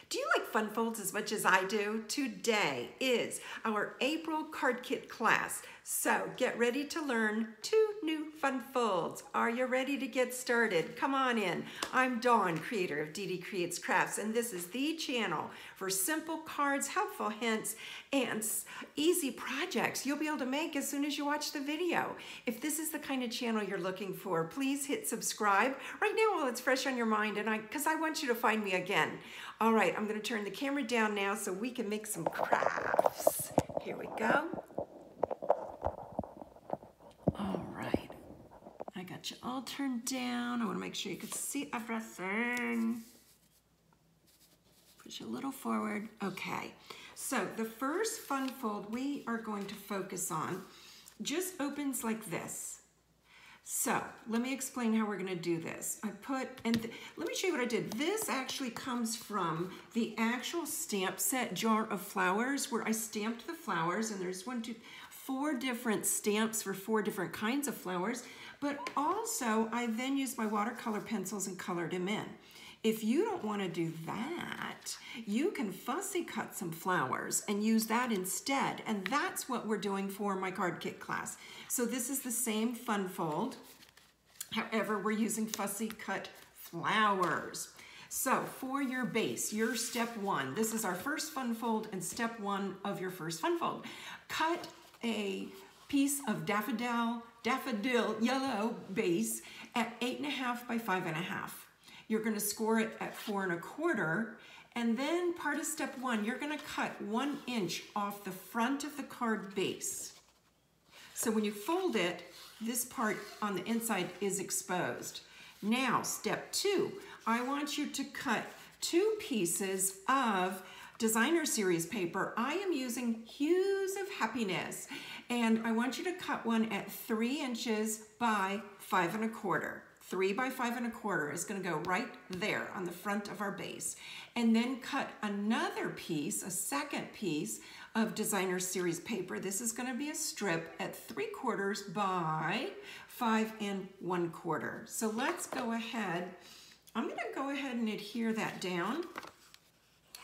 Do you like fun folds as much as I do? Today is our April card kit class. So get ready to learn 2 new fun folds. Are you ready to get started? Come on in. I'm Dawn, creator of DD Creates Crafts, and this is the channel for simple cards, helpful hints, and easy projects you'll be able to make as soon as you watch the video. If this is the kind of channel you're looking for, please hit subscribe right now while it's fresh on your mind, and because I want you to find me again. All right, I'm going to turn the camera down now so we can make some crafts. Here we go. All right, I got you all turned down. I want to make sure you can see everything. Push a little forward. Okay, so the first fun fold we are going to focus on just opens like this. So let me explain how we're going to do this. Let me show you what I did. This actually comes from the actual stamp set Jar of Flowers, where I stamped the flowers, and there's 4 different stamps for 4 different kinds of flowers, but also I then used my watercolor pencils and colored them in. If you don't want to do that, you can fussy cut some flowers and use that instead. And that's what we're doing for my card kit class. So this is the same fun fold. However, we're using fussy cut flowers. So for your base, your step 1, this is our first fun fold and step 1 of your first fun fold. Cut a piece of daffodil yellow base at 8.5 by 5.5. You're going to score it at 4 1/4, and then part of step 1, you're going to cut 1 inch off the front of the card base. So when you fold it, this part on the inside is exposed. Now, step 2, I want you to cut 2 pieces of designer series paper. I am using Hues of Happiness, and I want you to cut one at 3 inches by 5 1/4. 3 by 5 1/4 is going to go right there on the front of our base. And then cut another piece, a second piece of designer series paper. This is going to be a strip at 3/4 by 5 1/4. So let's go ahead. I'm going to go ahead and adhere that down.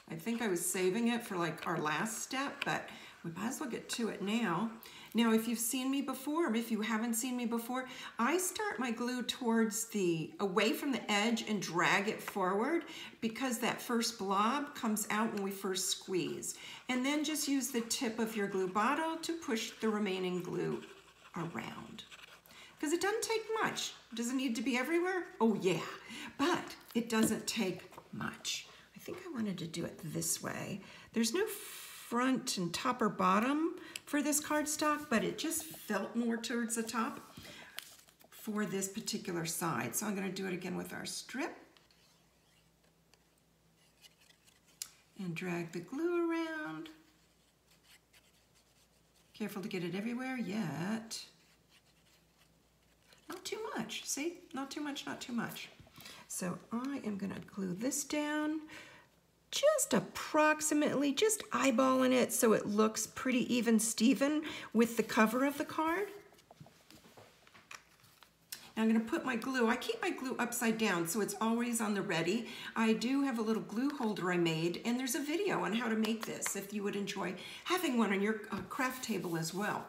I think I was saving it for like our last step, but we might as well get to it now. Now, if you've seen me before, or if you haven't seen me before, I start my glue towards away from the edge and drag it forward because that first blob comes out when we first squeeze. And then just use the tip of your glue bottle to push the remaining glue around. Because it doesn't take much. Does it need to be everywhere? Oh yeah, but it doesn't take much. I think I wanted to do it this way. There's no front and top or bottom for this cardstock, but it just felt more towards the top for this particular side. So I'm going to do it again with our strip and drag the glue around. Careful to get it everywhere yet. Not too much, see? Not too much, not too much. So I am going to glue this down. Just approximately, just eyeballing it so it looks pretty even Steven with the cover of the card. Now I'm going to put my glue, I keep my glue upside down so it's always on the ready. I do have a little glue holder I made, and there's a video on how to make this if you would enjoy having one on your craft table as well.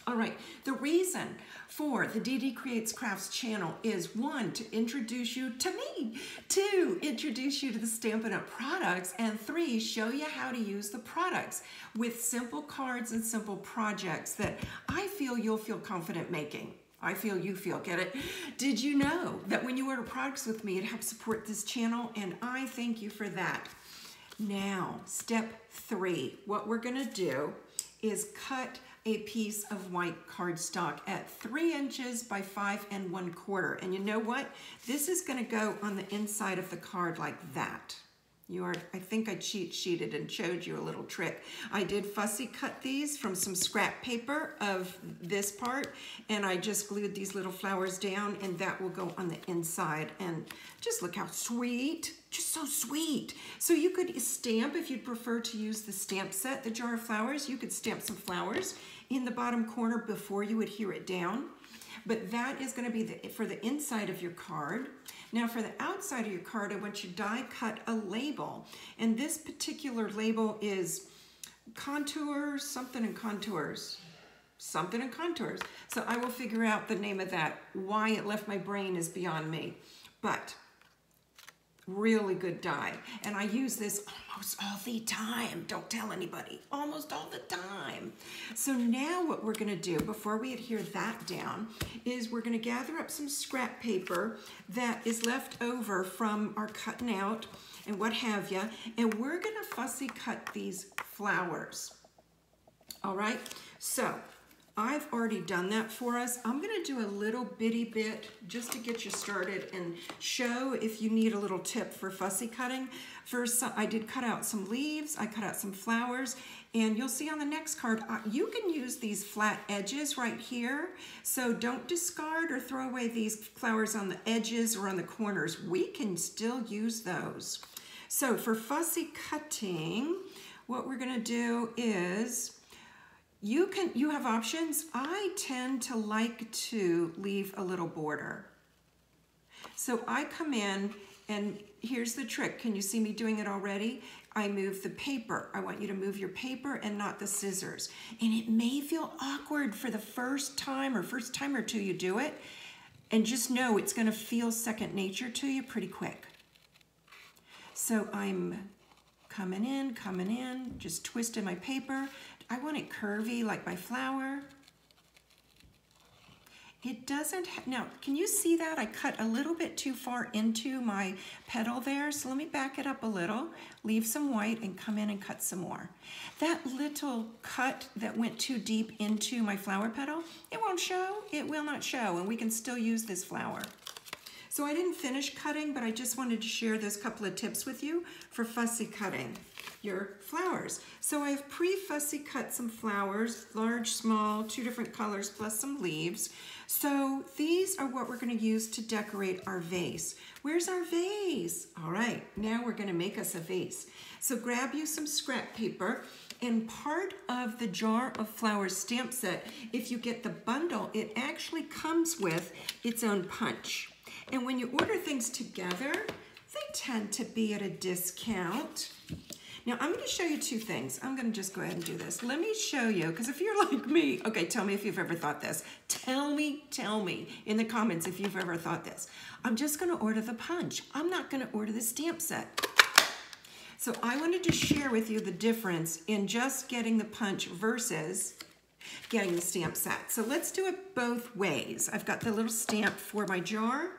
All right, the reason for the DD Creates Crafts channel is 1, to introduce you to me, 2, introduce you to the Stampin' Up! Products, and 3, show you how to use the products with simple cards and simple projects that I feel you'll feel confident making. I feel you feel, get it? Did you know that when you order products with me, it helps support this channel, and I thank you for that. Now, step 3, what we're gonna do is cut a piece of white cardstock at 3 inches by 5 1/4. And you know what? This is going to go on the inside of the card like that. I think I cheat sheeted and showed you a little trick. I did fussy cut these from some scrap paper of this part, and I just glued these little flowers down, and that will go on the inside. And just look how sweet, just so sweet. So you could stamp, if you'd prefer to use the stamp set, the Jar of Flowers, you could stamp some flowers in the bottom corner before you adhere it down. But that is going to be for the inside of your card. Now for the outside of your card, I want you to die cut a label. And this particular label is contours, something in contours. Something in contours. So I will figure out the name of that. Why it left my brain is beyond me. But really good die. And I use this almost all the time. Don't tell anybody. Almost all the time. So now what we're going to do before we adhere that down is we're going to gather up some scrap paper that is left over from our cutting out and what have you. And we're going to fussy cut these flowers. All right. So I've already done that for us. I'm going to do a little bitty bit just to get you started and show if you need a little tip for fussy cutting. First, I did cut out some leaves, I cut out some flowers, and you'll see on the next card, you can use these flat edges right here. So don't discard or throw away these flowers on the edges or on the corners. We can still use those. So for fussy cutting, what we're going to do is you have options. I tend to like to leave a little border. So I come in and here's the trick. Can you see me doing it already? I move the paper. I want you to move your paper and not the scissors. And it may feel awkward for the first time or two you do it. And just know it's going to feel second nature to you pretty quick. So I'm coming in, just twisting my paper. I want it curvy like my flower. It doesn't, now can you see that? I cut a little bit too far into my petal there, so let me back it up a little, leave some white and come in and cut some more. That little cut that went too deep into my flower petal, it won't show, it will not show, and we can still use this flower. So I didn't finish cutting, but I just wanted to share this couple of tips with you for fussy cutting your flowers. So I've pre-fussy cut some flowers, large, small, 2 different colors, plus some leaves. So these are what we're going to use to decorate our vase. Where's our vase? All right, now we're going to make us a vase. So grab you some scrap paper, and part of the Jar of Flowers stamp set, if you get the bundle, it actually comes with its own punch. And when you order things together, they tend to be at a discount. Now I'm going to show you 2 things. I'm going to just go ahead and do this. Let me show you, because if you're like me, okay, tell me if you've ever thought this. Tell me in the comments if you've ever thought this. I'm just going to order the punch. I'm not going to order the stamp set. So I wanted to share with you the difference in just getting the punch versus getting the stamp set. So let's do it both ways. I've got the little stamp for my jar.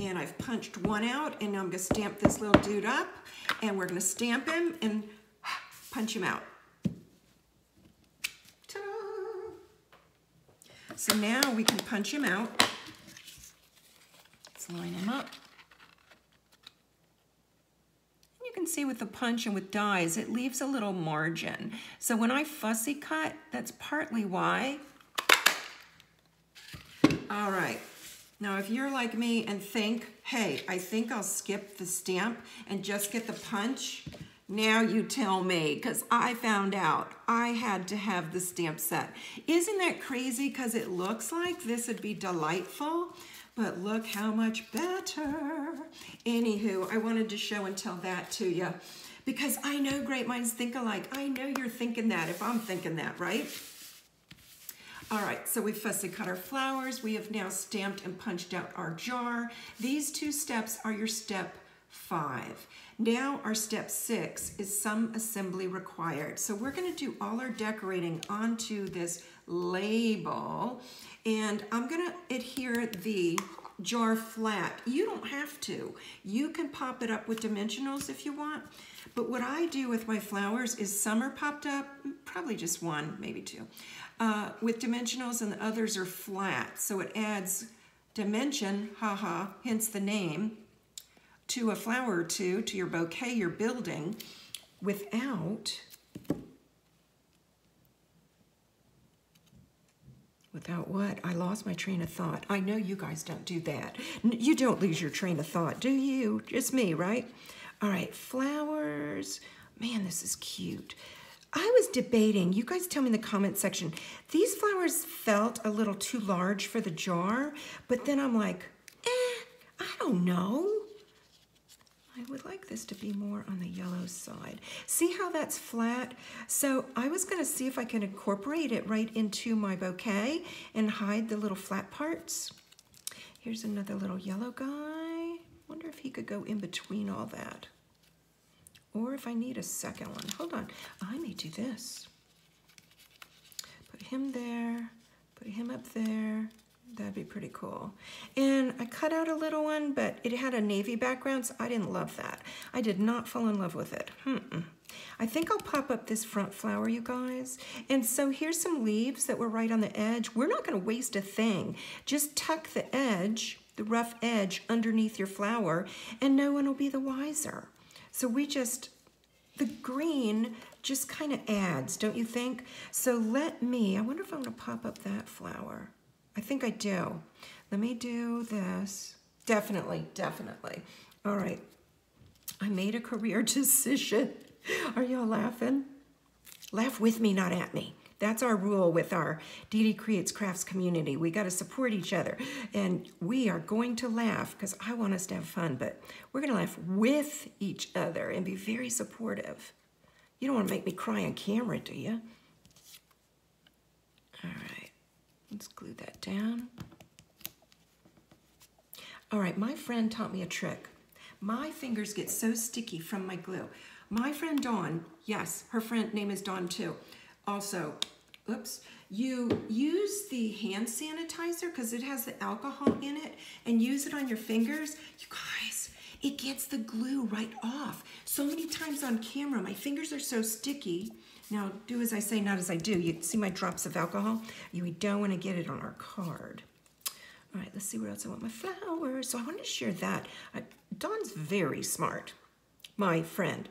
And I've punched one out, and now I'm going to stamp this little dude up, and we're going to stamp him and punch him out. Ta-da! So now we can punch him out. Let's line him up. You can see with the punch and with dies, it leaves a little margin. So when I fussy cut, that's partly why. All right. Now, if you're like me and think, hey, I think I'll skip the stamp and just get the punch, now you tell me, because I found out I had to have the stamp set. Isn't that crazy? Because it looks like this would be delightful, but look how much better. Anywho, I wanted to show and tell that to you, because I know great minds think alike. I know you're thinking that if I'm thinking that, right? All right, so we've fussy cut our flowers. We have now stamped and punched out our jar. These 2 steps are your step 5. Now our step 6 is some assembly required. So we're gonna do all our decorating onto this label, and I'm gonna adhere the jar flat. You don't have to. You can pop it up with dimensionals if you want. But what I do with my flowers is some are popped up, probably just 1, maybe 2, with dimensionals, and the others are flat. So it adds dimension, haha, hence the name, to a flower or 2, to your bouquet you're building, without what? I lost my train of thought. I know you guys don't do that. You don't lose your train of thought, do you? Just me, right? All right, flowers. Man, this is cute. I was debating, you guys tell me in the comment section, these flowers felt a little too large for the jar, but then I'm like, I don't know. I would like this to be more on the yellow side. See how that's flat? So I was gonna see if I can incorporate it right into my bouquet and hide the little flat parts. Here's another little yellow guy. Wonder if he could go in between all that. Or if I need a second one. Hold on, I may do this. Put him there, put him up there. That'd be pretty cool. And I cut out a little one, but it had a navy background, so I didn't love that. I did not fall in love with it. I think I'll pop up this front flower, you guys. And so here's some leaves that were right on the edge. We're not gonna waste a thing. Just tuck the edge, the rough edge, underneath your flower, and no one will be the wiser. So the green just kind of adds, don't you think? So I wonder if I'm gonna pop up that flower. I think I do. Let me do this. Definitely. All right, I made a career decision. Are y'all laughing? Laugh with me, not at me. That's our rule with our Dee Dee Creates Crafts community. We got to support each other, and we are going to laugh because I want us to have fun, but we're going to laugh with each other and be very supportive. You don't want to make me cry on camera, do you? All right, let's glue that down. All right, my friend taught me a trick. My fingers get so sticky from my glue. My friend Dawn, yes, her friend name is Dawn too. Also, oops, you use the hand sanitizer because it has the alcohol in it and use it on your fingers. You guys, it gets the glue right off. So many times on camera, my fingers are so sticky. Now, do as I say, not as I do. You see my drops of alcohol? We don't want to get it on our card. All right, let's see where else I want my flowers. So I want to share that. Dawn's very smart, my friend.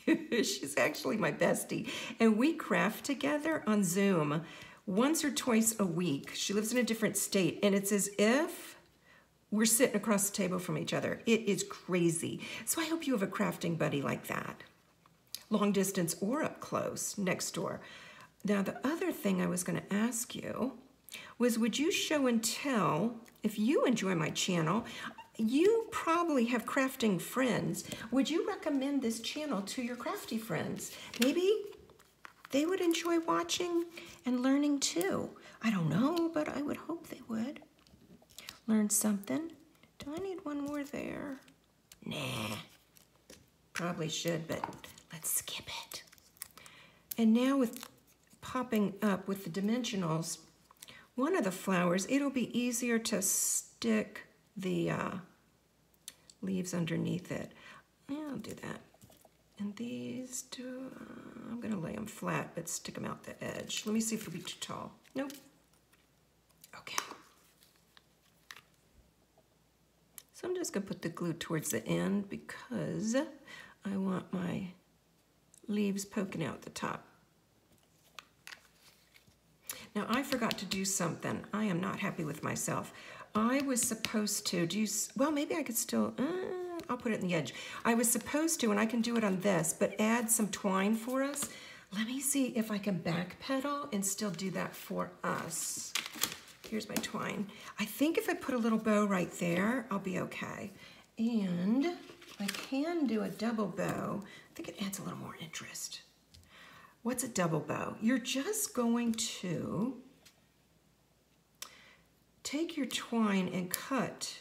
She's actually my bestie, and we craft together on Zoom once or twice a week. She lives in a different state, and it's as if we're sitting across the table from each other. It is crazy. So I hope you have a crafting buddy like that, long distance or up close, next door. Now, the other thing I was going to ask you was, would you show and tell, if you enjoy my channel, you probably have crafting friends. Would you recommend this channel to your crafty friends? Maybe they would enjoy watching and learning too. I don't know, but I would hope they would. Learn something. Do I need one more there? Nah. Probably should, but let's skip it. And now with popping up with the dimensionals, one of the flowers, it'll be easier to stick the leaves underneath it. Yeah, I'll do that. And these two, I'm gonna lay them flat, but stick them out the edge. Let me see if it'll be too tall. Nope. Okay. So I'm just gonna put the glue towards the end because I want my leaves poking out the top. Now, I forgot to do something. I am not happy with myself. I was supposed to do, well, maybe I could still, I'll put it in the edge. I was supposed to, and I can do it on this, but add some twine for us. Let me see if I can backpedal and still do that for us. Here's my twine. I think if I put a little bow right there, I'll be okay. And I can do a double bow. I think it adds a little more interest. What's a double bow? You're just going to take your twine and cut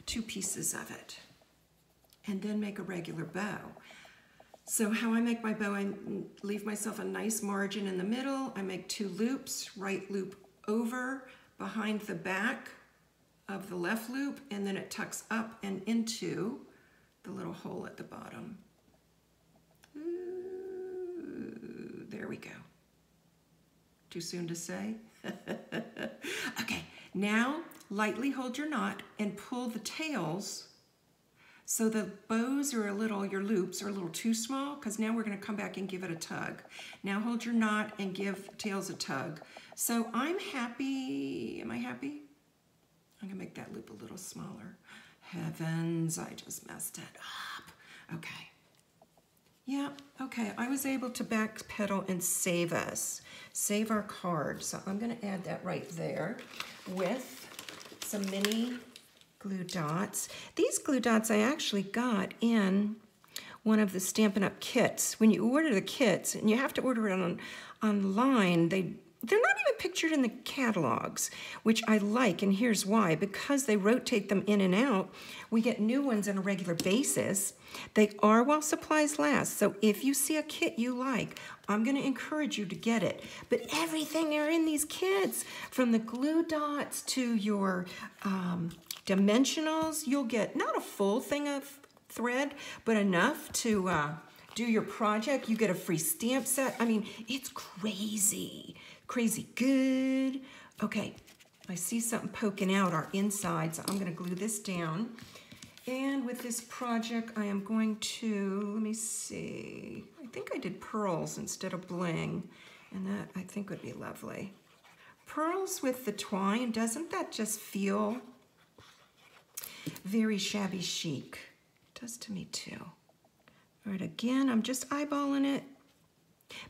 2 pieces of it and then make a regular bow. So how I make my bow, I leave myself a nice margin in the middle. I make 2 loops, right loop over behind the back of the left loop, and then it tucks up and into the little hole at the bottom. Ooh, there we go. Too soon to say? Okay, now lightly hold your knot and pull the tails so the bows are a little, your loops are a little too small, because now we're going to come back and give it a tug. Now hold your knot and give tails a tug. So I'm happy. Am I happy? I'm going to make that loop a little smaller. Heavens, I just messed it up. Okay. Yeah, okay, I was able to backpedal and save us. Save our card. So I'm gonna add that right there with some mini glue dots. These glue dots I actually got in one of the Stampin' Up! Kits. When you order the kits, and you have to order it online, they're not even pictured in the catalogs, which I like, and here's why. Because they rotate them in and out, we get new ones on a regular basis. They are while supplies last, so if you see a kit you like, I'm gonna encourage you to get it. But everything are in these kits, from the glue dots to your dimensionals. You'll get not a full thing of thread, but enough to do your project. You get a free stamp set. I mean, it's crazy, crazy good. Okay, I see something poking out our inside, so I'm gonna glue this down. And with this project, I am going to, let me see, I think I did pearls instead of bling, and that I think would be lovely. Pearls with the twine, doesn't that just feel very shabby chic? It does to me too. All right, again, I'm just eyeballing it,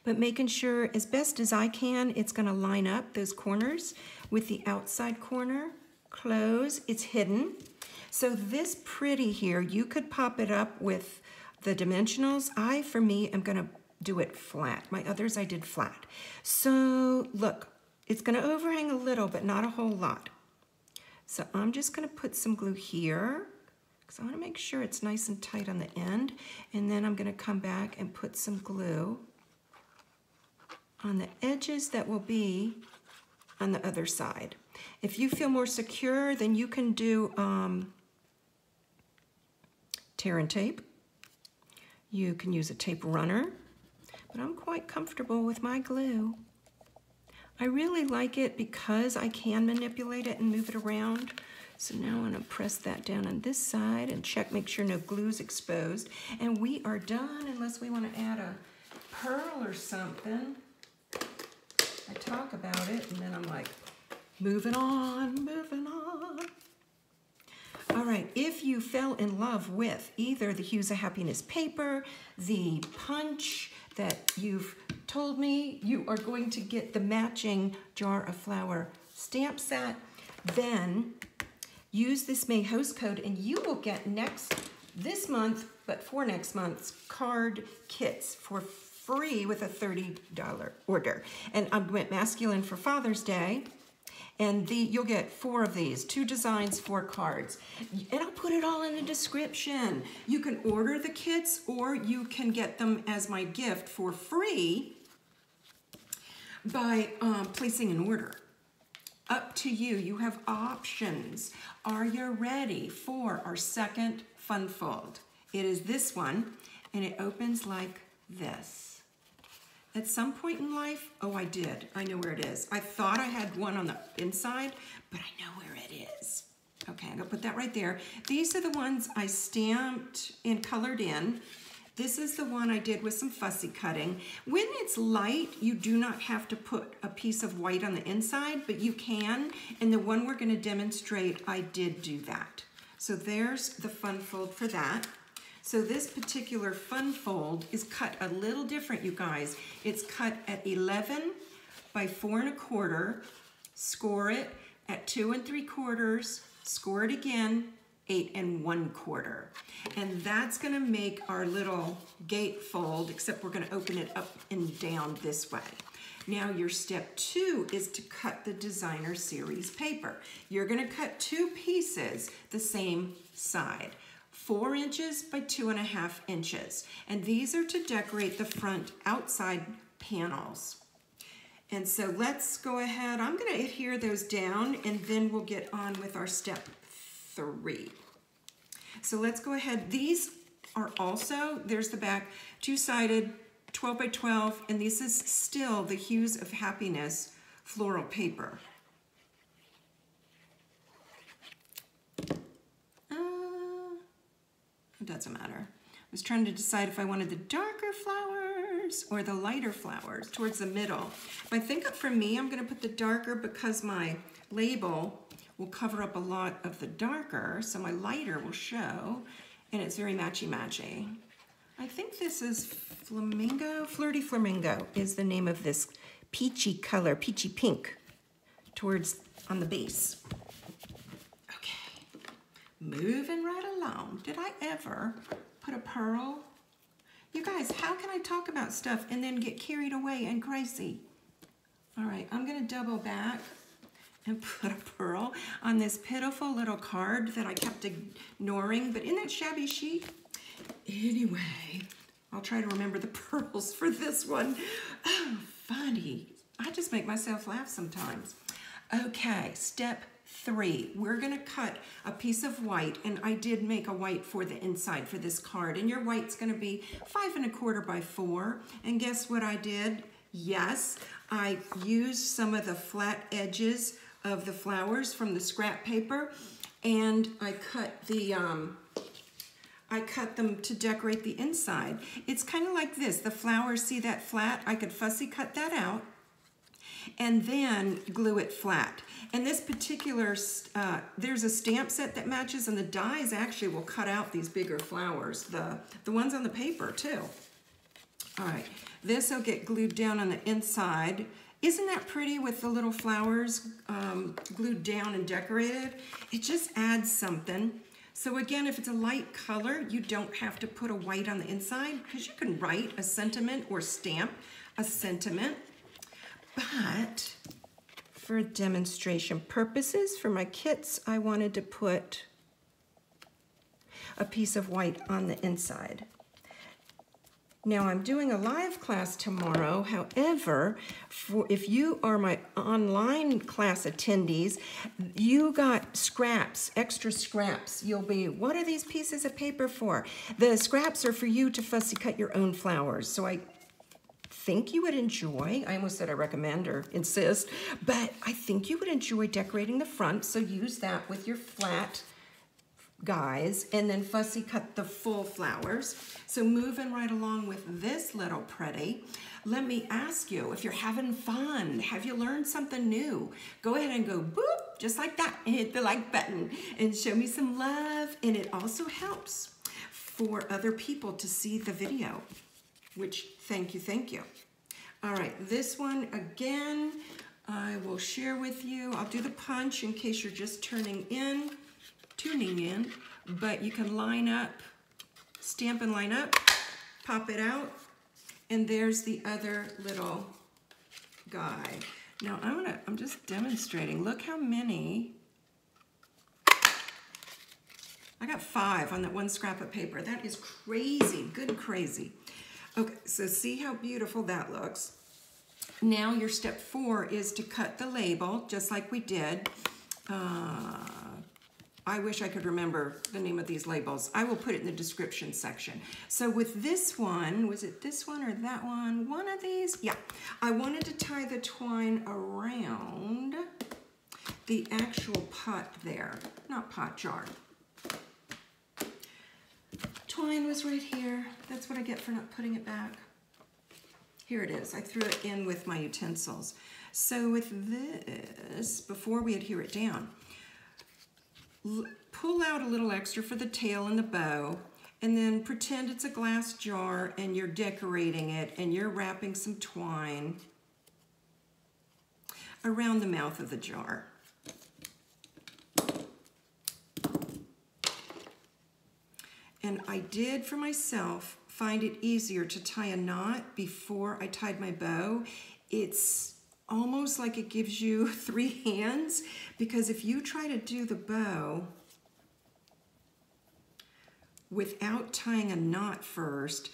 but making sure as best as I can, it's gonna line up those corners with the outside corner. Close, it's hidden. So this pretty here, you could pop it up with the dimensionals. For me, am gonna do it flat. My others I did flat. So look, it's gonna overhang a little, but not a whole lot. So I'm just gonna put some glue here, because I wanna make sure it's nice and tight on the end. And then I'm gonna come back and put some glue on the edges that will be on the other side. If you feel more secure, then you can do tear and tape. You can use a tape runner, but I'm quite comfortable with my glue. I really like it because I can manipulate it and move it around. So now I'm gonna press that down on this side and check, make sure no glue's exposed. And we are done, unless we wanna add a pearl or something. I talk about it and then I'm like, moving on, moving on. All right, if you fell in love with either the Hues of Happiness paper, the punch that you've told me you are going to get the matching Jar of Flour stamp set, then use this May host code and you will get this month, but for next month's card kits for free with a $30 order. And I went masculine for Father's Day. And you'll get 4 of these, 2 designs, 4 cards. And I'll put it all in the description. You can order the kits or you can get them as my gift for free by placing an order. Up to you, you have options. Are you ready for our second fun fold? It is this one, and it opens like this. At some point in life, oh, I did. I know where it is. I thought I had one on the inside, but I know where it is. Okay, I'm gonna put that right there. These are the ones I stamped and colored in. This is the one I did with some fussy cutting. When it's light, you do not have to put a piece of white on the inside, but you can. And the one we're gonna demonstrate, I did do that. So there's the fun fold for that. So this particular fun fold is cut a little different, you guys. It's cut at 11 by 4 1/4, score it at 2 3/4, score it again, 8 1/4. And that's gonna make our little gate fold, except we're gonna open it up and down this way. Now your step 2 is to cut the designer series paper. You're gonna cut 2 pieces the same side. 4 inches by 2.5 inches. And these are to decorate the front outside panels. And so let's go ahead, I'm gonna adhere those down and then we'll get on with our step 3. So let's go ahead, these are also, there's the back, 2-sided, 12 by 12, and this is still the Hues of Happiness floral paper. It doesn't matter. I was trying to decide if I wanted the darker flowers or the lighter flowers towards the middle. But I think for me, I'm gonna put the darker because my label will cover up a lot of the darker, so my lighter will show, and it's very matchy-matchy. I think this is Flamingo, Flirty Flamingo is the name of this peachy color, peachy pink, on the base. Okay, moving right along. Did I ever put a pearl? You guys, how can I talk about stuff and then get carried away and crazy? All right, I'm gonna double back and put a pearl on this pitiful little card that I kept ignoring, but in that shabby sheet. Anyway, I'll try to remember the pearls for this one. Oh, funny. I just make myself laugh sometimes. Okay, step 3. We're gonna cut a piece of white, and I did make a white for the inside for this card, and your white's gonna be 5 1/4 by 4. And guess what I did? Yes, I used some of the flat edges of the flowers from the scrap paper, and I cut them to decorate the inside. It's kind of like this. The flowers, see that flat? I could fussy cut that out and then glue it flat. And this particular, there's a stamp set that matches, and the dies actually will cut out these bigger flowers, the ones on the paper too. All right, this will get glued down on the inside. Isn't that pretty with the little flowers glued down and decorated? It just adds something. So again, if it's a light color, you don't have to put a white on the inside, because you can write a sentiment or stamp a sentiment. But for demonstration purposes, for my kits, I wanted to put a piece of white on the inside. Now I'm doing a live class tomorrow. However, if you are my online class attendees, you got scraps, extra scraps. You'll be, what are these pieces of paper for? The scraps are for you to fussy cut your own flowers. So I think you would enjoy, I almost said I recommend or insist, but I think you would enjoy decorating the front. So use that with your flat guys, and then fussy cut the full flowers. So moving right along with this little pretty, let me ask you, if you're having fun, have you learned something new? Go ahead and go boop, just like that, and hit the like button and show me some love. And it also helps for other people to see the video, which thank you, thank you. All right, this one again, I will share with you. I'll do the punch in case you're just tuning in, but you can line up, stamp and line up, pop it out, and there's the other little guy. Now I'm just demonstrating. Look how many. I got 5 on that one scrap of paper. That is crazy, good and crazy. Okay, so see how beautiful that looks. Now your step 4 is to cut the label, just like we did. I wish I could remember the name of these labels. I will put it in the description section. So with this one, was it this one or that one? One of these? Yeah. I wanted to tie the twine around the actual pot there. Not pot, jar. Twine was right here. That's what I get for not putting it back. Here it is. I threw it in with my utensils. So with this, before we adhere it down, pull out a little extra for the tail and the bow, and then pretend it's a glass jar and you're decorating it and you're wrapping some twine around the mouth of the jar. And I did, for myself, find it easier to tie a knot before I tied my bow. It's almost like it gives you 3 hands, because if you try to do the bow without tying a knot first,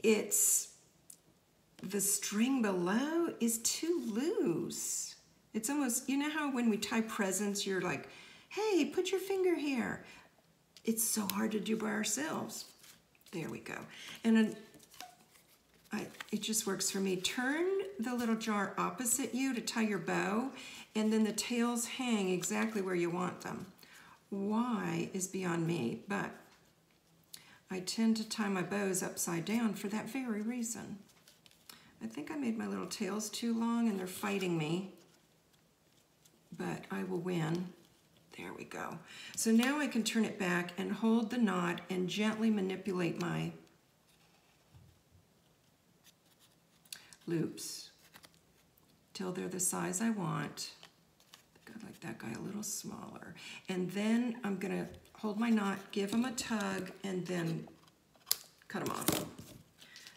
the string below is too loose. It's almost, you know how when we tie presents, you're like, hey, put your finger here. It's so hard to do by ourselves. There we go. And then it just works for me. Turn the little jar opposite you to tie your bow, and then the tails hang exactly where you want them. Why is beyond me, but I tend to tie my bows upside down for that very reason. I think I made my little tails too long and they're fighting me, but I will win. There we go. So now I can turn it back and hold the knot and gently manipulate my loops till they're the size I want. I'd like that guy a little smaller. And then I'm gonna hold my knot, give him a tug, and then cut him off.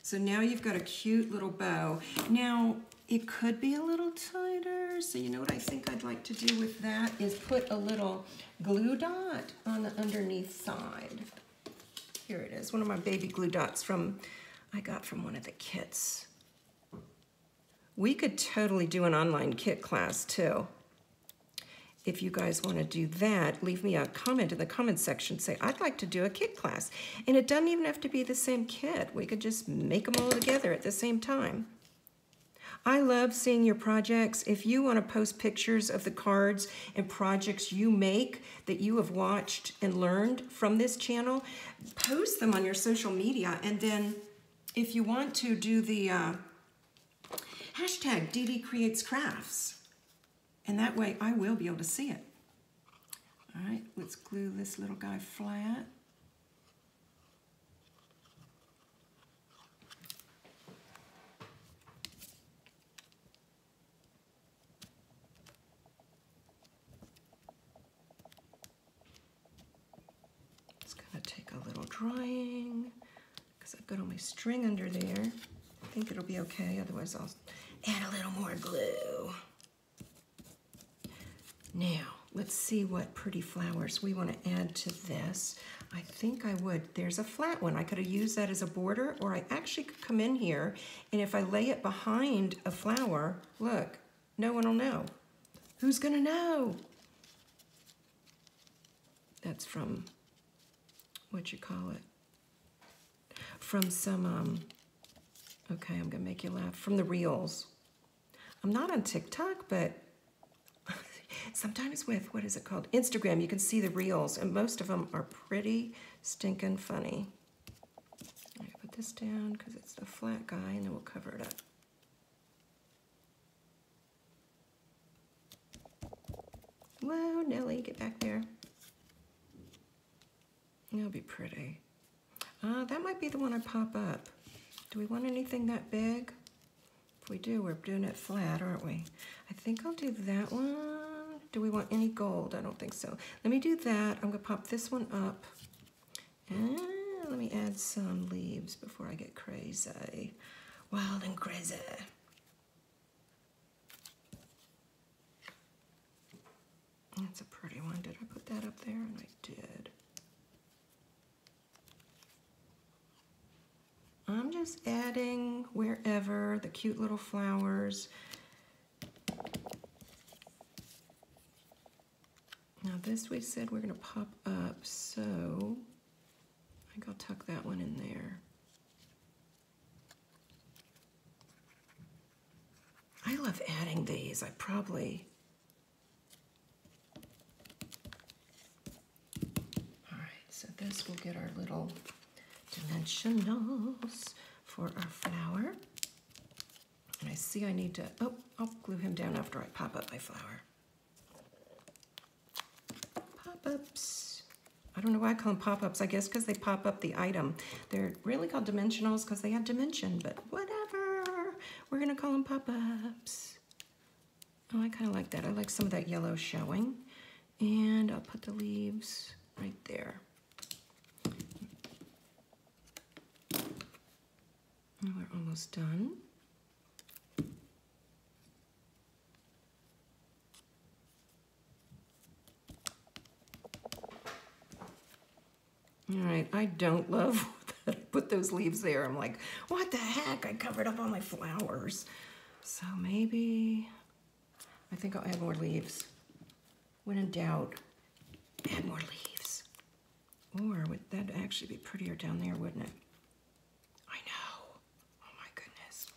So now you've got a cute little bow. Now, it could be a little tighter, so you know what I think I'd like to do with that is put a little glue dot on the underneath side. Here it is, one of my baby glue dots I got from one of the kits. We could totally do an online kit class too. If you guys want to do that, leave me a comment in the comment section. Say, I'd like to do a kit class. And it doesn't even have to be the same kit. We could just make them all together at the same time. I love seeing your projects. If you want to post pictures of the cards and projects you make that you have watched and learned from this channel, post them on your social media. And then if you want to do the hashtag DDCreatesCrafts, and that way I will be able to see it. All right, let's glue this little guy flat. It's gonna take a little drying because I've got all my string under there. I think it'll be okay, otherwise I'll add a little more glue. Now, let's see what pretty flowers we want to add to this. I think I would. There's a flat one. I could have used that as a border, or I actually could come in here, and if I lay it behind a flower, look, no one will know. Who's going to know? That's from, what you call it? From some, okay, I'm going to make you laugh, from the Reels. I'm not on TikTok, but sometimes with, what is it called? Instagram, you can see the Reels, and most of them are pretty stinking funny. I'm gonna put this down because it's the flat guy, and then we'll cover it up. Whoa, Nelly, get back there. That'll be pretty. That might be the one I pop up. Do we want anything that big? If we do, we're doing it flat, aren't we? I think I'll do that one. Do we want any gold? I don't think so. Let me do that. I'm gonna pop this one up. And let me add some leaves before I get crazy. Wild and crazy. That's a pretty one. Did I put that up there? And I did. I'm just adding wherever the cute little flowers. Now this we said we're going to pop up, so I think I'll tuck that one in there. I love adding these. I probably... All right, so this will get our little dimensionals for our flower. And I see I need to, oh, I'll glue him down after I pop up my flower. Pop-ups. I don't know why I call them pop-ups. I guess because they pop up the item. They're really called dimensionals because they have dimension, but whatever. We're gonna call them pop-ups. Oh, I kind of like that. I like some of that yellow showing. And I'll put the leaves right there. And we're almost done. All right, I don't love that I put those leaves there. I'm like, what the heck? I covered up all my flowers. So maybe, I think I'll add more leaves. When in doubt, add more leaves. Or would that actually be prettier down there, wouldn't it? I know. Oh my goodness.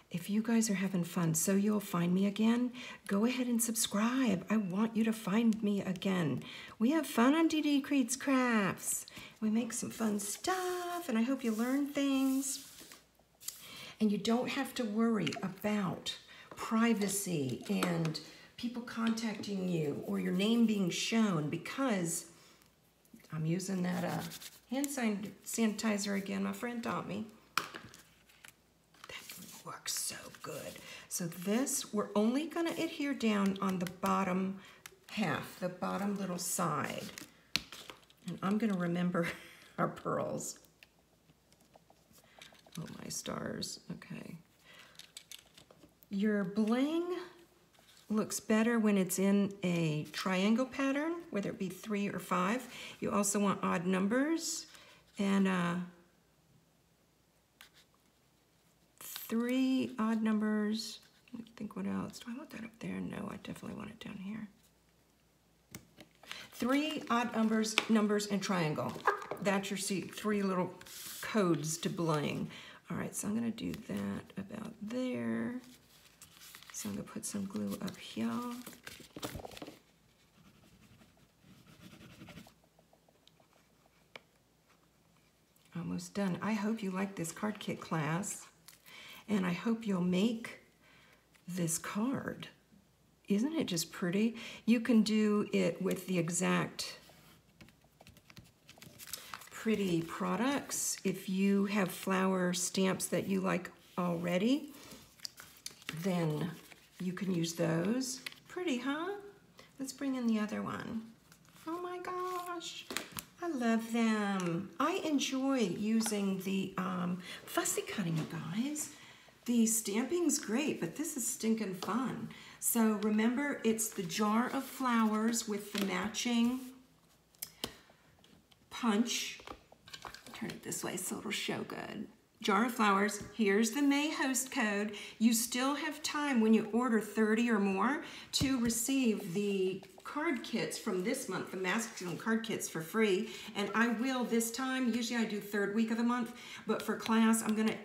If you guys are having fun so you'll find me again, go ahead and subscribe. I want you to find me again. We have fun on DD Creates Crafts. We make some fun stuff, and I hope you learn things. And you don't have to worry about privacy and people contacting you or your name being shown, because I'm using that hand sanitizer again. My friend taught me. That works so good. So this, we're only gonna adhere down on the bottom half, the bottom little side. And I'm gonna remember our pearls. Oh my stars, okay. Your bling looks better when it's in a triangle pattern, whether it be 3 or 5. You also want odd numbers, and 3 odd numbers. I think what else? Do I want that up there? No, I definitely want it down here. 3 odd numbers and triangle. That's your 3 little codes to bling. All right, so I'm gonna do that about there. So I'm gonna put some glue up here. Almost done. I hope you like this card kit class, and I hope you'll make this card. Isn't it just pretty? You can do it with the exact pretty products. If you have flower stamps that you like already, then you can use those. Pretty, huh? Let's bring in the other one. Oh my gosh, I love them. I enjoy using the fussy cutting, you guys. The stamping's great, but this is stinking fun. So remember, it's the jar of flowers with the matching punch. Turn it this way so it'll show good. Jar of flowers. Here's the May host code. You still have time when you order 30 or more to receive the card kits from this month, the masculine card kits for free. And I will this time, usually I do 3rd week of the month, but for class, I'm gonna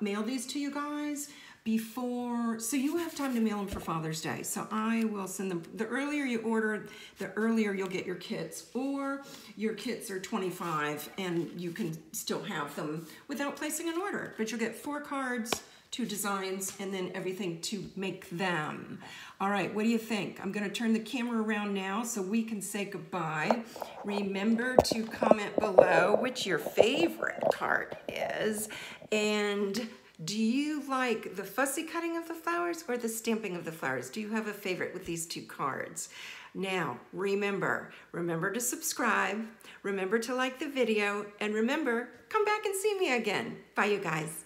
mail these to you guys before, so you have time to mail them for Father's Day. So I will send them, the earlier you order, the earlier you'll get your kits, or your kits are $25 and you can still have them without placing an order, but you'll get 4 cards, 2 designs, and then everything to make them. All right, what do you think? I'm gonna turn the camera around now so we can say goodbye. Remember to comment below which your favorite card is, and do you like the fussy cutting of the flowers or the stamping of the flowers? Do you have a favorite with these 2 cards? Now, remember to subscribe, remember to like the video, and remember, come back and see me again. Bye, you guys.